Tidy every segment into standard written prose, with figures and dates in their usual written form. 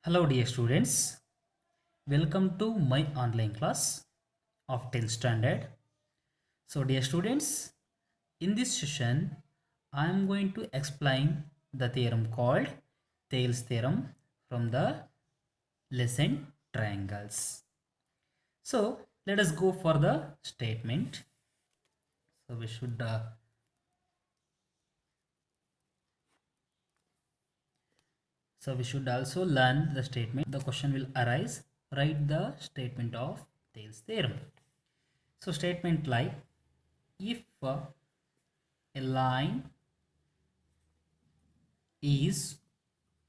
Hello dear students, welcome to my online class of 10th standard. So dear students, in this session I am going to explain the theorem called Thales theorem from the lesson triangles. So let us go for the statement. So we should also learn the statement. The question will arise. Write the statement of Thales theorem. So statement like, if a line is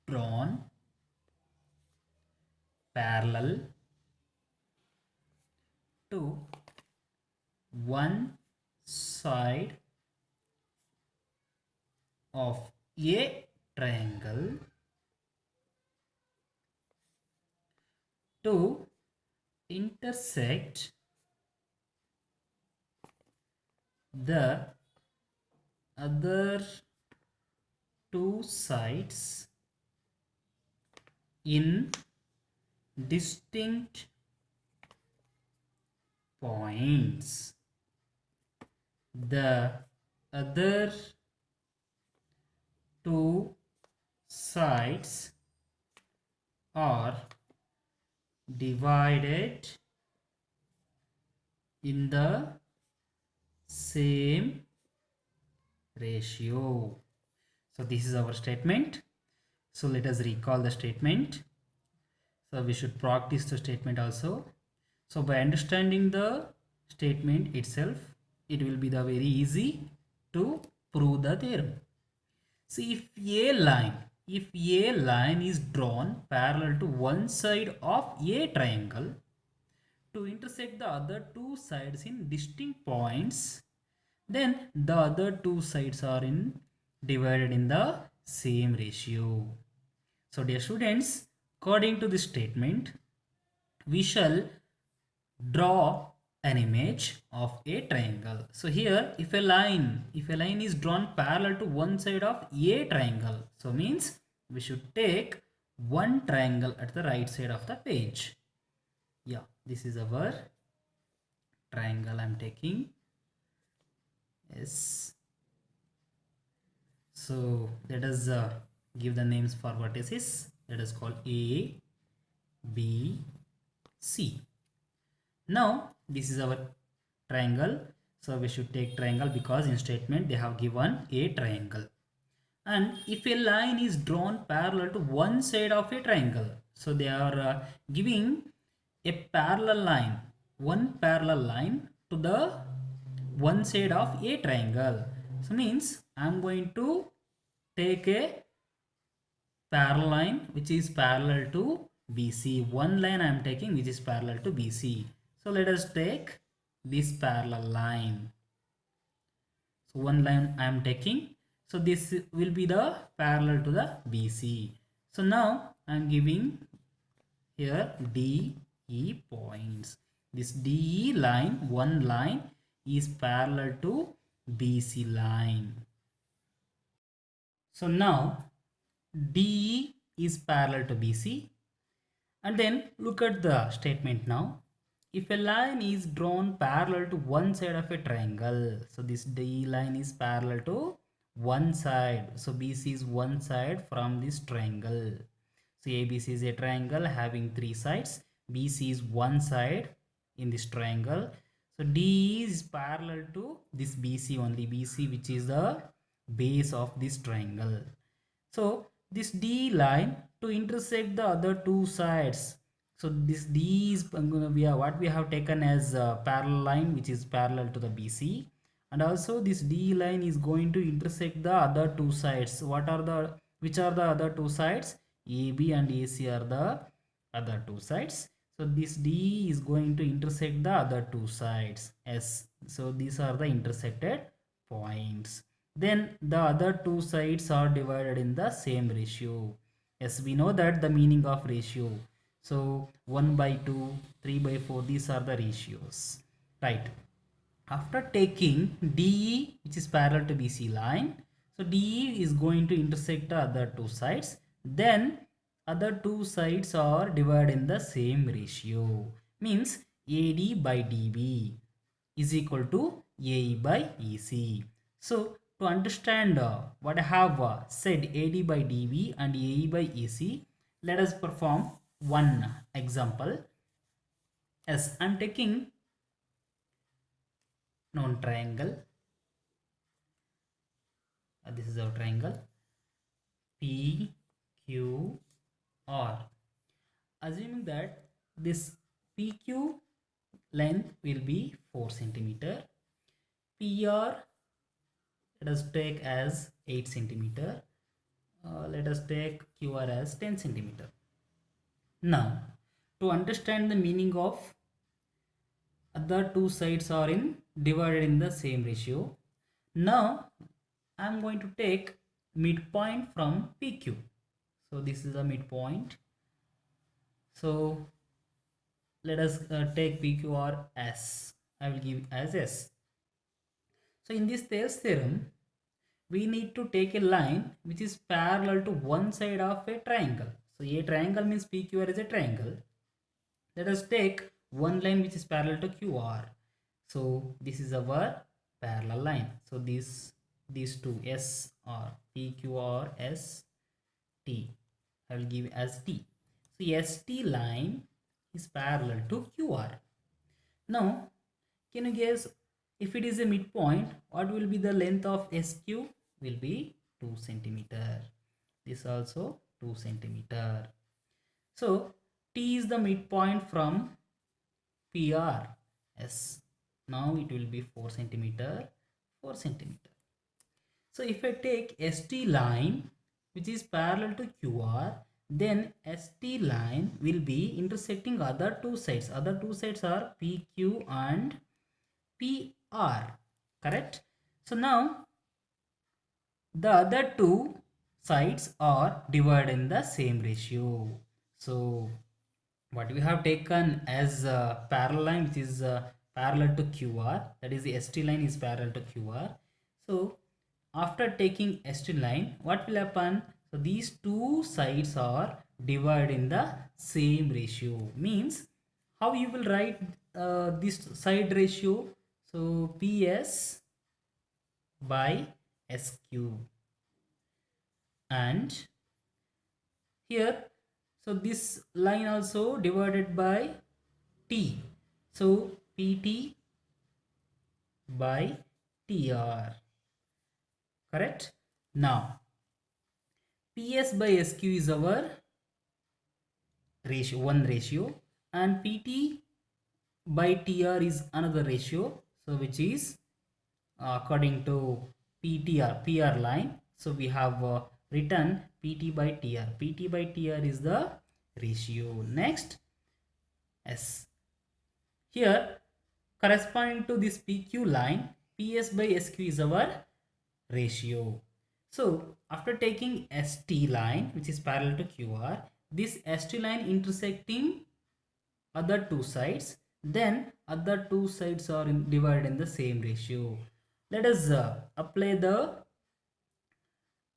drawn parallel to one side of a triangle to intersect the other two sides in distinct points. The other two sides are divided in the same ratio. So this is our statement. So let us recall the statement. So we should practice the statement also. So by understanding the statement itself, it will be the very easy to prove the theorem. See, if a line is drawn parallel to one side of a triangle to intersect the other two sides in distinct points, then the other two sides are divided in the same ratio. So dear students, according to this statement, we shall draw an image of a triangle. So here, if a line is drawn parallel to one side of a triangle, so means we should take one triangle at the right side of the page. Yeah, this is our triangle I'm taking. Yes. So let us give the names for vertices. Let us call A, B, C. Now this is our triangle. So we should take triangle because in statement they have given a triangle. And if a line is drawn parallel to one side of a triangle, so they are giving a parallel line, one parallel line to the one side of a triangle. So means I'm going to take a parallel line which is parallel to BC. One line I am taking which is parallel to BC. So let us take this parallel line. So one line I am taking. So this will be the parallel to the BC. So now I am giving here DE points. This DE line, one line is parallel to BC line. So now DE is parallel to BC, and then look at the statement now. If a line is drawn parallel to one side of a triangle, so this D line is parallel to one side. So BC is one side from this triangle. So ABC is a triangle having three sides. BC is one side in this triangle. So D is parallel to this BC only, BC which is the base of this triangle. So this D line to intersect the other two sides. So this D is what we have taken as a parallel line which is parallel to the BC, and also this D line is going to intersect the other two sides. Which are the other two sides? AB and AC are the other two sides. So this D is going to intersect the other two sides. S. So these are the intersected points. Then the other two sides are divided in the same ratio. Yes, we know that the meaning of ratio. So 1 by 2, 3 by 4, these are the ratios. Right. After taking DE, which is parallel to BC line, so DE is going to intersect the other two sides. Then other two sides are divided in the same ratio. Means AD by DB is equal to AE by EC. So to understand what I have said, AD by DB and AE by EC, let us perform one example. As I'm taking known triangle, this is our triangle PQR. Assuming that this PQ length will be 4 centimeter, PR let us take as 8 centimeter, let us take QR as 10 centimeter. Now to understand the meaning of other two sides are in divided in the same ratio, now I am going to take midpoint from PQ. So this is the midpoint. So let us take PQR S. I will give as S. So in this Thales theorem, we need to take a line which is parallel to one side of a triangle. So a triangle means PQR is a triangle. Let us take one line which is parallel to QR. So this is our parallel line. So these two S are PQR S T. I will give as T. So ST line is parallel to QR. Now can you guess, if it is a midpoint, what will be the length of SQ? Will be 2 centimeter. This also 2 centimeter. So T is the midpoint from PR S. Now it will be 4 centimeter, 4 centimeter. So if I take ST line which is parallel to QR, then ST line will be intersecting other two sides. Other two sides are PQ and PR, correct? So now the other two sides are divided in the same ratio. So what we have taken as a parallel line which is parallel to QR, that is the ST line is parallel to QR. So after taking ST line, what will happen? So these two sides are divided in the same ratio. Means how you will write this side ratio? So PS by SQ, and here, so this line also divided by T. So PT by TR, correct? Now PS by SQ is our ratio, one ratio, and PT by TR is another ratio. So which is according to PR line. So we have written PT by TR. PT by TR is the ratio. Next S. Here corresponding to this PQ line, PS by SQ is our ratio. So after taking ST line which is parallel to QR, this ST line intersecting other two sides, then other two sides are divided in the same ratio. Let us apply the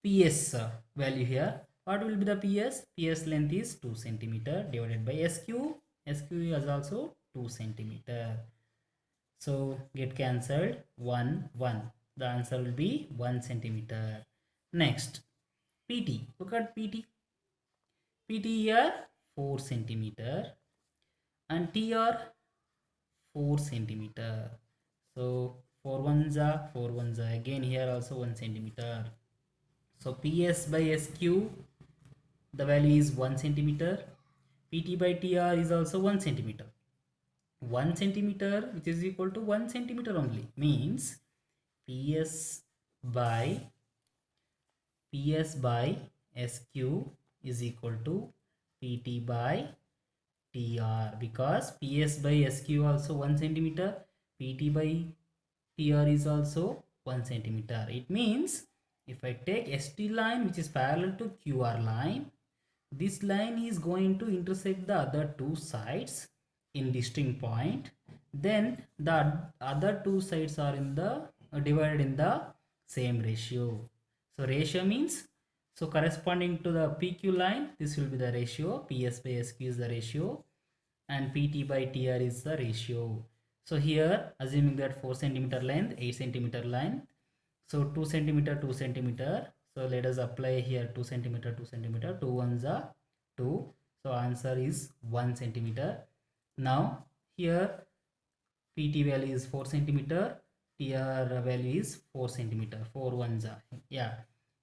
PS value here. What will be the PS? PS length is 2 centimeter divided by SQ. SQ is also 2 centimeter. So get cancelled, 1 1. The answer will be 1 centimeter. Next PT. Look at PT. PT here 4 centimeter and TR 4 centimeter. So 4 ones are 4 ones are, again here also 1 centimeter. So PS by SQ, the value is 1 centimeter. PT by TR is also 1 centimeter. 1 centimeter which is equal to 1 centimeter only, means PS by SQ is equal to PT by TR, because PS by SQ also 1 centimeter, PT by TR is also 1 centimeter. It means if I take ST line which is parallel to QR line, this line is going to intersect the other two sides in distinct point. Then the other two sides are in the divided in the same ratio. So ratio means So corresponding to the PQ line, this will be the ratio. PS by SQ is the ratio and PT by TR is the ratio. So here assuming that 4 centimeter length, 8 centimeter line. So 2 centimeter, 2 centimeter. So let us apply here 2 centimeter, 2 centimeter. 2 ones are 2. So answer is 1 centimeter. Now here PT value is 4 centimeter. TR value is 4 centimeter. 4 ones are. Yeah.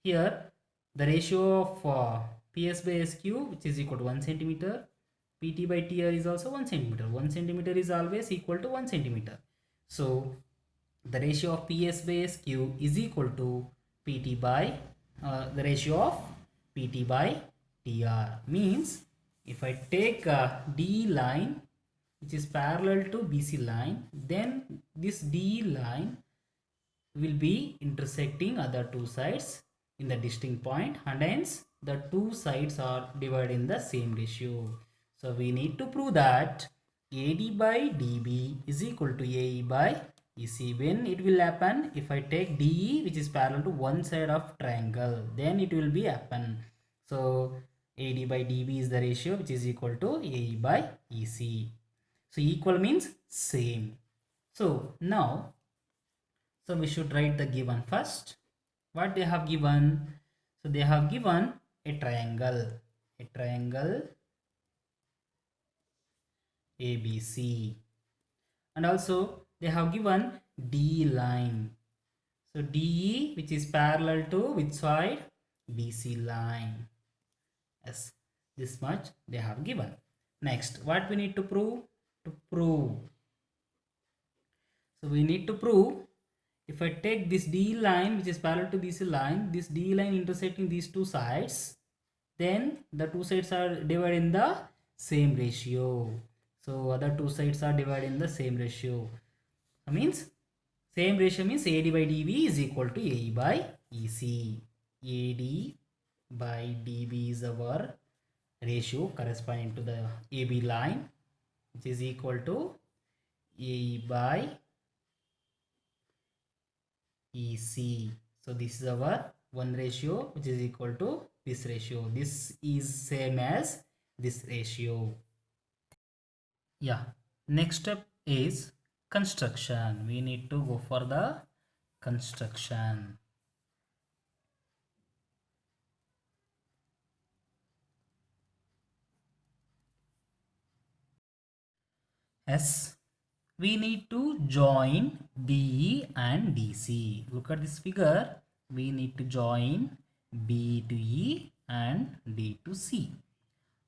Here the ratio of PS by SQ, which is equal to 1 centimeter. PT by TR is also 1 centimeter. 1 centimeter is always equal to 1 centimeter. So the ratio of PS by SQ is equal to PT by the ratio of PT by TR. Means if I take D line which is parallel to BC line, then this D line will be intersecting other two sides in the distinct point, and hence the two sides are divided in the same ratio. So we need to prove that AD by DB is equal to AE by EC. When it will happen? If I take DE which is parallel to one side of triangle, then it will be happen. So AD by DB is the ratio which is equal to AE by EC. So equal means same. So now, so we should write the given first. What they have given? So they have given a triangle ABC, and also they have given D line. So DE which is parallel to which side? BC line. Yes, this much they have given. Next, what we need to prove? So we need to prove, if I take this D line which is parallel to BC line, this D line intersecting these two sides, then the two sides are divided in the same ratio. So other two sides are divided in the same ratio. That means same ratio means AD by DB is equal to AE by EC. AD by DB is our ratio corresponding to the AB line, which is equal to AE by EC. So this is our one ratio which is equal to this ratio. This is same as this ratio. Yeah. Next step is construction. We need to go for the construction. Yes. We need to join DE and DC. Look at this figure. We need to join B to E and D to C.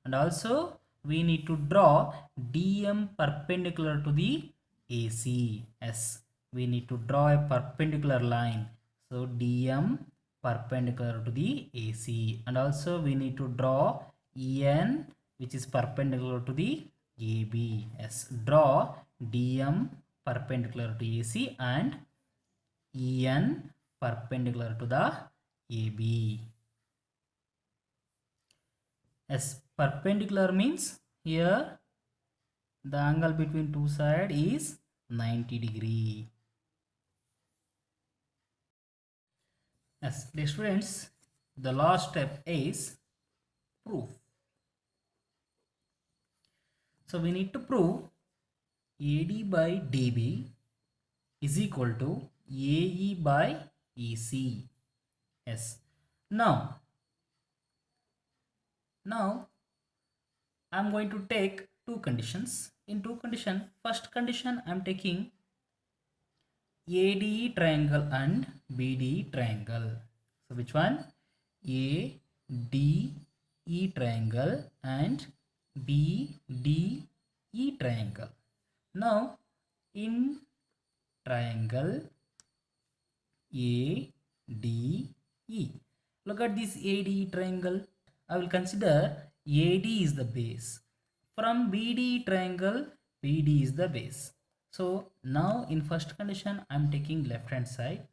And also we need to draw DM perpendicular to the AC. Yes, we need to draw a perpendicular line. So DM perpendicular to the AC. And also we need to draw EN which is perpendicular to the AB. Yes, draw DM perpendicular to AC and EN perpendicular to the AB. Yes, perpendicular means here the angle between two sides is 90 degree. Yes, dear students, the last step is proof. So we need to prove AD by DB is equal to AE by EC. Yes. Now I'm going to take two conditions. In two conditions, first condition I'm taking ADE triangle and BDE triangle. So which one? ADE triangle and BDE triangle. Now in triangle ADE, look at this ADE triangle. I will consider AD is the base. From BD triangle, BD is the base. So now in first condition, I am taking left hand side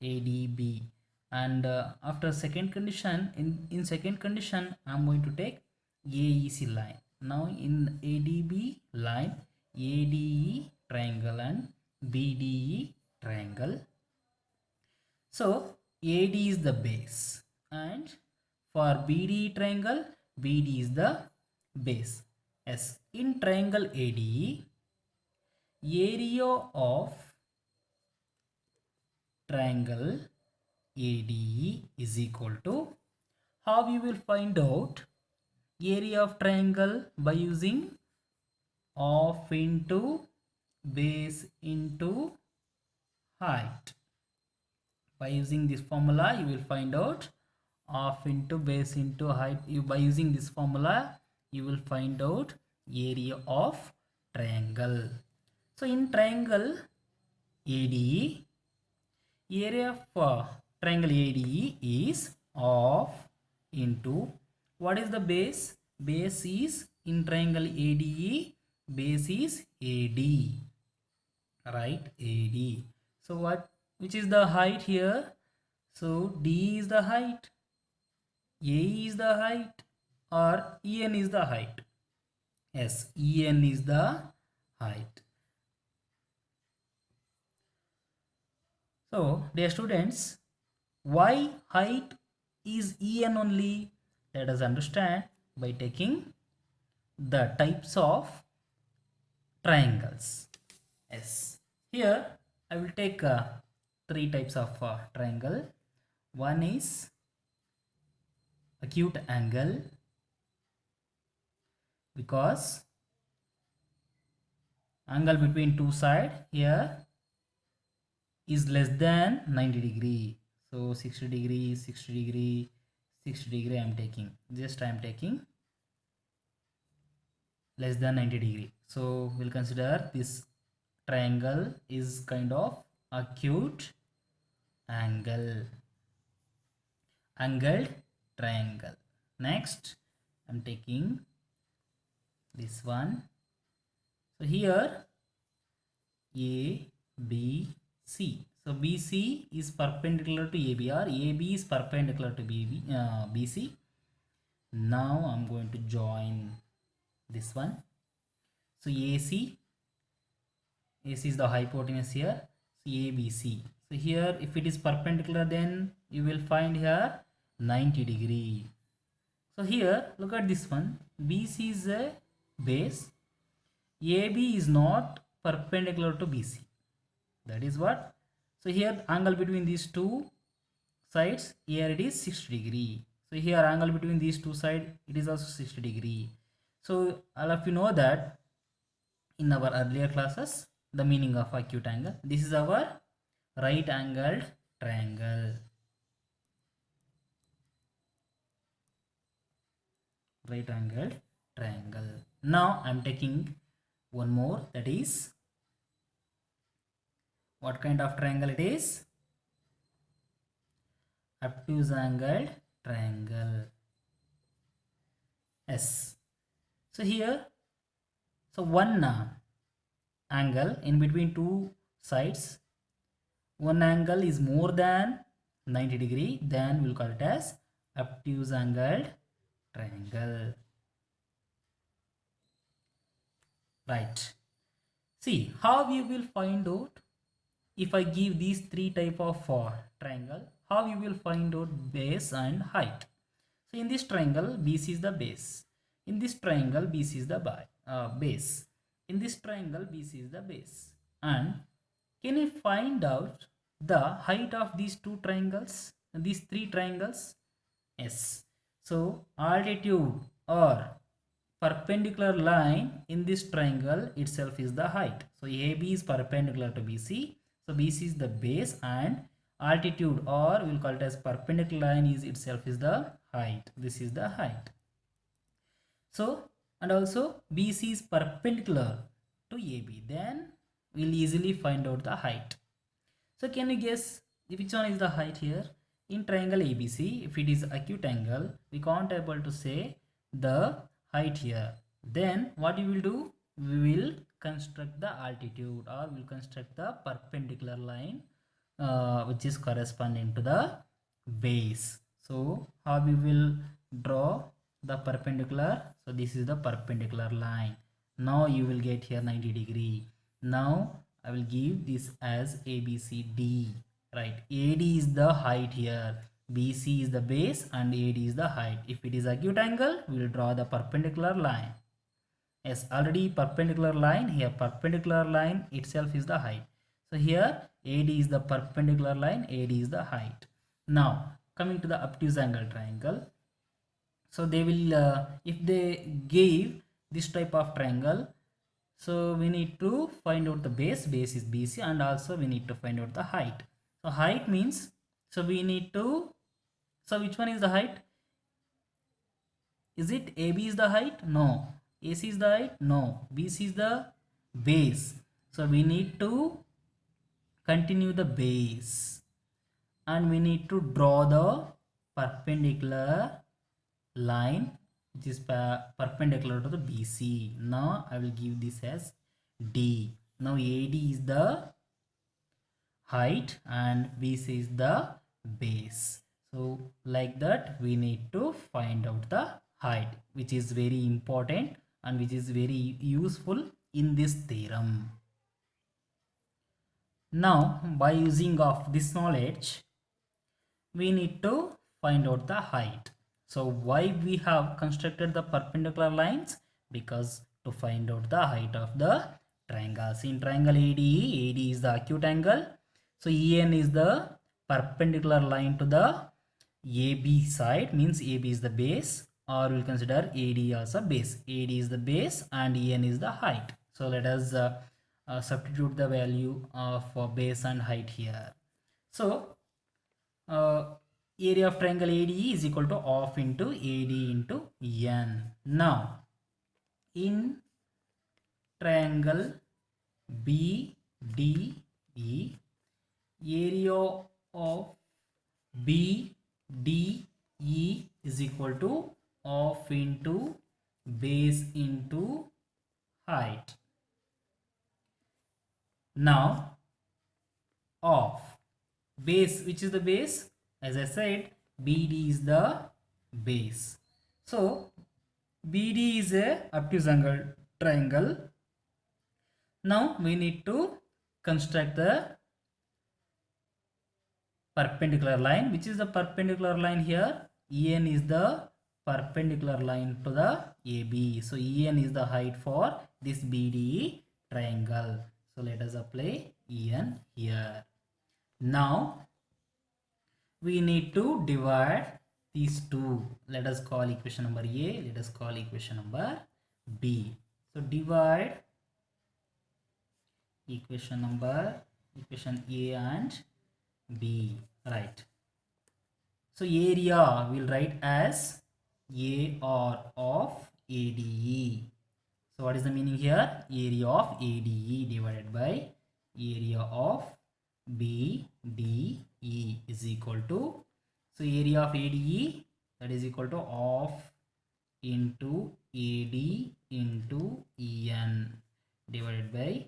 ADB, and after second condition, in second condition, I am going to take AEC line. Now in ADB line, ADE triangle and BDE triangle. So AD is the base and For BD triangle, BD is the base. Yes, in triangle ADE, area of triangle ADE is equal to, how you will find out area of triangle? By using half into base into height. By using this formula you will find out half into base into height. By using this formula you will find out area of triangle. So in triangle ADE, area of triangle ADE is half into, what is the base? Base is, in triangle ADE, base is AD, right? AD. So what, which is the height here? So D is the height, A is the height, or En is the height? Yes, En is the height. So dear students, why height is En only? Let us understand by taking the types of triangles. Yes, here I will take three types of triangle. One is acute angle, because angle between two sides here is less than 90 degree. So 60 degree, 60 degree, 60 degree I am taking. Just I am taking less than 90 degree. So we'll consider this triangle is kind of acute angle, angled triangle. Next I'm taking this one. So here A, B, C. So BC is perpendicular to AB, or AB is perpendicular to BC. Now I'm going to join this one. So AC is the hypotenuse here. So ABC. So here if it is perpendicular, then you will find here 90 degree. So here look at this one. BC is a base. AB is not perpendicular to BC. That is what. So here angle between these two sides, here it is 60 degree. So here angle between these two sides, it is also 60 degree. So all of you know that in our earlier classes the meaning of acute angle. This is our right angled triangle. Right angled triangle. Now I am taking one more, that is, what kind of triangle it is? Obtuse angled triangle. Yes. So here, so one angle in between two sides, one angle is more than 90 degree, then we'll call it as obtuse angled triangle. Right. See how you will find out, if I give these three type of triangle, how you will find out base and height. So in this triangle BC is the base, in this triangle BC is the base, in this triangle BC is the base. And can you find out the height of these two triangles, these three triangles? Yes. So altitude or perpendicular line in this triangle itself is the height. So AB is perpendicular to BC. So BC is the base, and altitude, or we will call it as perpendicular line, is itself is the height. This is the height. So and also BC is perpendicular to AB, then we will easily find out the height. So can you guess which one is the height here? In triangle ABC, if it is acute angle, we can't able to say the height here. Then what you will do? We will construct the altitude, or we will construct the perpendicular line which is corresponding to the base. So how we will draw the perpendicular? So this is the perpendicular line. Now you will get here 90 degree. Now I will give this as ABCD. Right, AD is the height here. BC is the base and AD is the height. If it is acute angle, we will draw the perpendicular line. Yes, already perpendicular line here. Perpendicular line itself is the height. So here AD is the perpendicular line, AD is the height. Now coming to the obtuse angle triangle. So they will, if they gave this type of triangle, so we need to find out the base is BC, and also we need to find out the height. So height means, so we need to, so which one is the height? Is it AB is the height? No. AC is the height? No. BC is the base. So we need to continue the base and we need to draw the perpendicular line which is perpendicular to the BC. Now I will give this as D. Now AD is the height and BC is the base. So like that we need to find out the height, which is very important and which is very useful in this theorem. Now by using of this knowledge, we need to find out the height. So why we have constructed the perpendicular lines? Because to find out the height of the triangles. In triangle ADE, AD is the acute angle. So EN is the perpendicular line to the AB side, means AB is the base, or we'll consider AD as a base. AD is the base and EN is the height. So let us substitute the value of base and height here. So area of triangle ADE is equal to half into AD into N. Now in triangle BDE, area of BDE is equal to half into base into height. Now of base, which is the base? As I said, BD is the base. So BD is a obtuse angle triangle. Now we need to construct the perpendicular line. Which is the perpendicular line here? EN is the perpendicular line to the AB. So EN is the height for this BDE triangle. So let us apply EN here. Now we need to divide these two. Let us call equation number A, let us call equation number B. So divide equation A and B, right? So area we'll write as AR of ADE. So what is the meaning here? Area of ADE divided by area of BDE is equal to, so area of ADE, that is equal to half into AD into EN divided by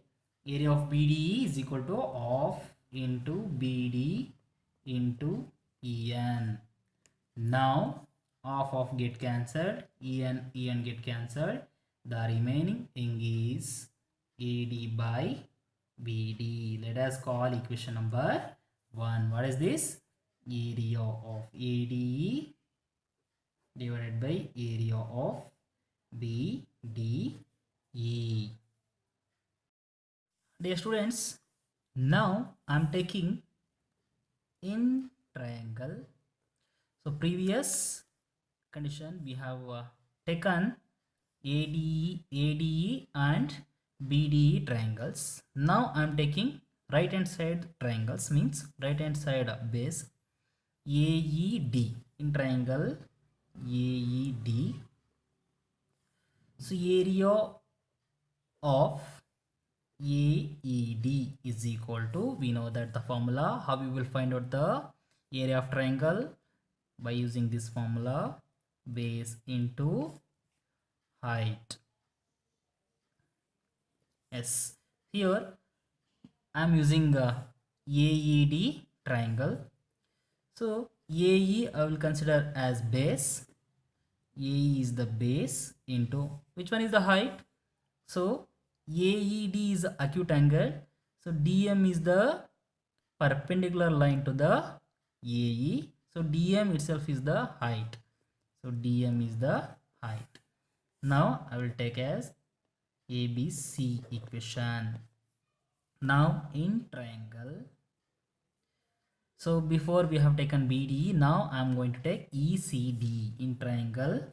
area of BDE is equal to half into BD into EN. Now half of get cancelled, EN get cancelled. The remaining thing is AD by BD. Let us call equation number 1. What is this? Area of ADE divided by area of BDE. Dear students, now I am taking in triangle. So previous condition we have taken ADE and BDE triangles. Now I am taking right hand side triangles, means right hand side base AED in triangle AED. So area of AED is equal to, we know that the formula, how we will find out the area of triangle? By using this formula, base into height. Yes, here I am using AED triangle. So AE I will consider as base. AE is the base into, which one is the height? So AED is acute angle. So DM is the perpendicular line to the AE. So dm itself is the height. So dm is the height. Now I will take as ABC equation. Now in triangle, so before we have taken BD, now I am going to take ECD. In triangle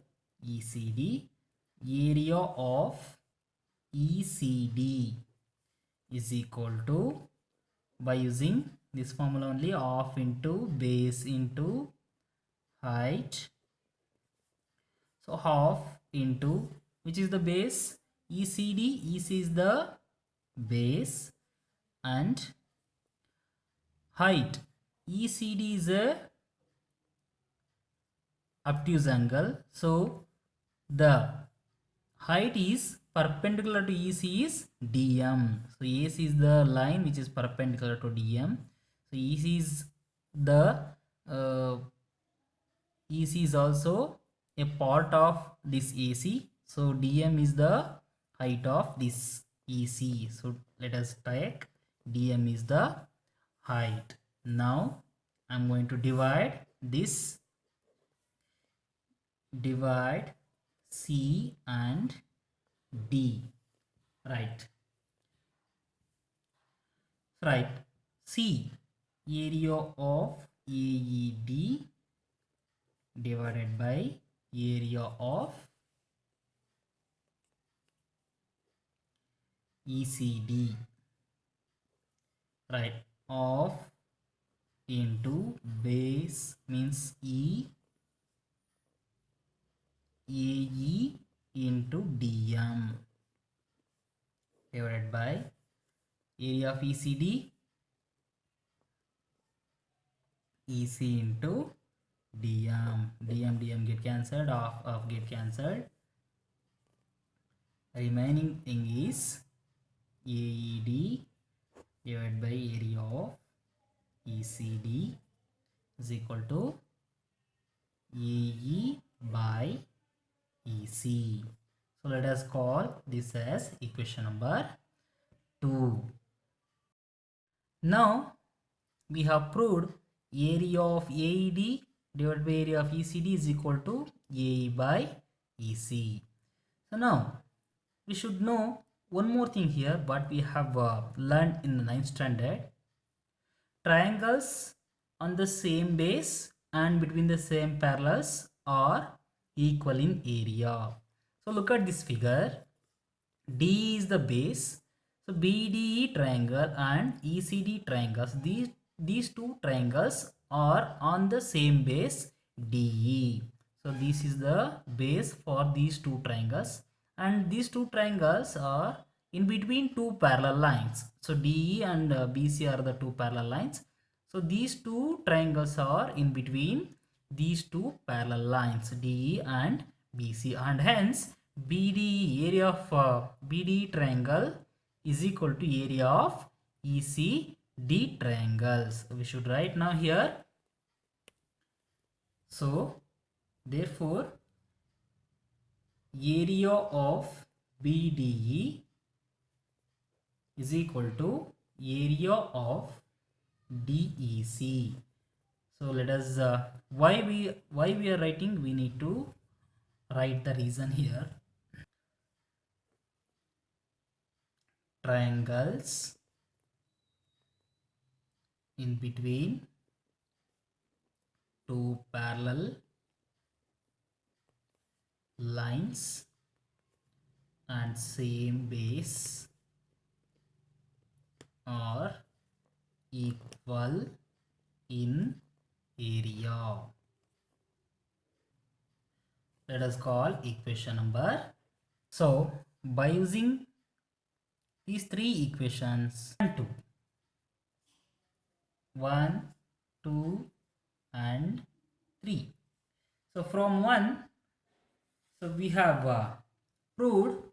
ECD, area of ECD is equal to, by using this formula only, half into base into height. So half into, which is the base? ECD. EC is the base, and height. ECD is a obtuse angle. So the height is perpendicular to EC is DM. So AC is the line which is perpendicular to DM. So EC is the EC is also a part of this AC. So DM is the height of this EC. So let us take DM is the height. Now I'm going to divide this, divide C and D. Right. C, area of AED divided by area of ECD. Right. Of into base means AE into DM divided by area of ECD, EC into DM. DM get cancelled, off get cancelled. Remaining thing is AED divided by area of ECD is equal to AE by EC. So let us call this as equation number 2. Now we have proved area of AED divided by area of ECD is equal to AE by EC. So now we should know one more thing here, what we have learned in the 9th standard. Triangles on the same base and between the same parallels are equal in area. So look at this figure. D is the base. So BDE triangle and ECD triangles, these two triangles are on the same base DE. So this is the base for these two triangles, and these two triangles are in between two parallel lines. So DE and BC are the two parallel lines. So these two triangles are in between these two parallel lines DE and BC, and hence BD, area of BD triangle is equal to area of ECD triangles. We should write now here. So therefore area of BDE is equal to area of DEC. So let us why we are writing, we need to write the reason here. Triangles in between two parallel lines and same base are equal in area. Let us call equation number. So by using these three equations, 1, 2 and 3. So from 1, so we have proved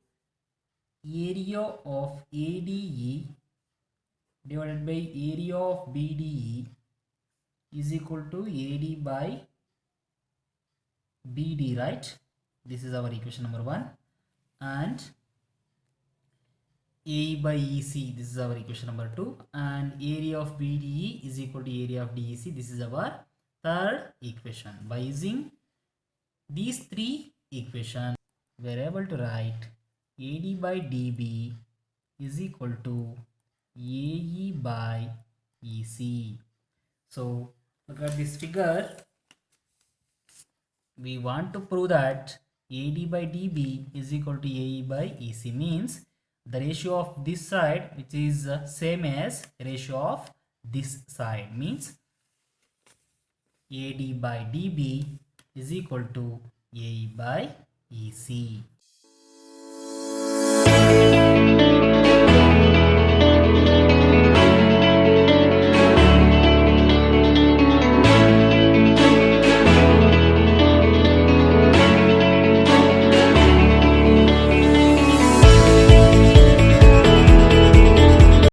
area of ADE divided by area of BDE is equal to AD by BD, right? This is our equation number 1. And AE by EC, this is our equation number 2. And area of BDE is equal to area of DEC, this is our third equation. By using these three equations, we are able to write AD by DB is equal to AE by EC. So look at this figure. We want to prove that AD by DB is equal to AE by EC, means the ratio of this side, which is same as ratio of this side, means AD by DB is equal to AE by EC.